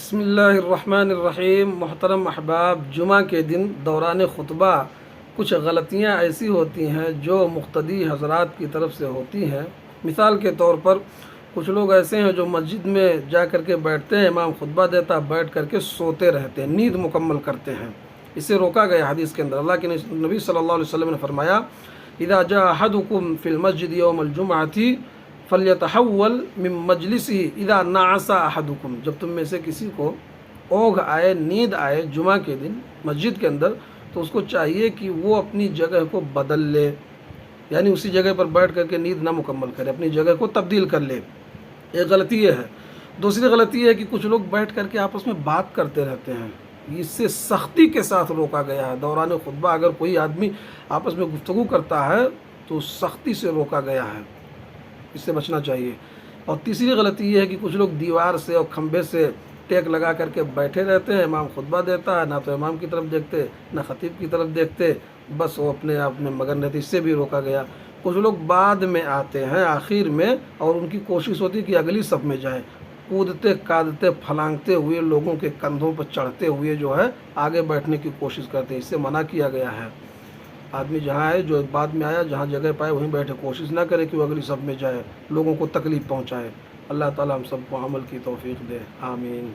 بسم اللہ الرحمن الرحیم۔ محترم احباب، جمعہ کے دن دوران خطبہ کچھ غلطیاں ایسی ہوتی ہیں جو مقتدی حضرات کی طرف سے ہوتی ہیں۔ مثال کے طور پر کچھ لوگ ایسے ہیں جو مسجد میں جا کر کے بیٹھتے ہیں، امام خطبہ دیتا، بیٹھ کر کے سوتے رہتے ہیں، نیند مکمل کرتے ہیں۔ اسے روکا گیا حدیث کے اندر۔ اللہ کے نبی صلی اللہ علیہ وسلم نے فرمایا، اذا جاء احدکم فی المسجد یوم الجمعۃ فلیتحول من مجلسہ اذا نعس احدکم، جب تم میں سے کسی کو اونگھ آئے، نیند آئے جمعہ کے دن مسجد کے اندر، تو اس کو چاہیے کہ وہ اپنی جگہ کو بدل لے، یعنی اسی جگہ پر بیٹھ کر کے نیند نہ مکمل کرے، اپنی جگہ کو تبدیل کر لے۔ ایک غلطی یہ ہے۔ دوسری غلطی یہ ہے کہ کچھ لوگ بیٹھ کر کے آپس میں بات کرتے رہتے ہیں، اس سے سختی کے ساتھ روکا گیا ہے۔ دوران خطبہ اگر کوئی آدمی آپس میں گفتگو کرتا ہے تو سختی سے روکا گیا ہے، اس سے بچنا چاہیے۔ اور تیسری غلطی یہ ہے کہ کچھ لوگ دیوار سے اور کھمبے سے ٹیک لگا کر کے بیٹھے رہتے ہیں، امام خطبہ دیتا ہے، نہ تو امام کی طرف دیکھتے نہ خطیب کی طرف دیکھتے، بس وہ اپنے آپ میں مگن رہتے، اس سے بھی روکا گیا۔ کچھ لوگ بعد میں آتے ہیں، آخر میں، اور ان کی کوشش ہوتی ہے کہ اگلی صف میں جائیں، کودتے کادتے پھلانگتے ہوئے لوگوں کے کندھوں پر چڑھتے ہوئے جو ہے آگے بیٹھنے کی کوشش کرتے ہیں، اس سے منع کیا گیا ہے۔ آدمی جہاں ہے، جو بعد میں آیا، جہاں جگہ پائے وہیں بیٹھے، کوشش نہ کرے کہ وہ اگلی صف میں جائے، لوگوں کو تکلیف پہنچائے۔ اللہ تعالی ہم سب کو عمل کی توفیق دے، آمین۔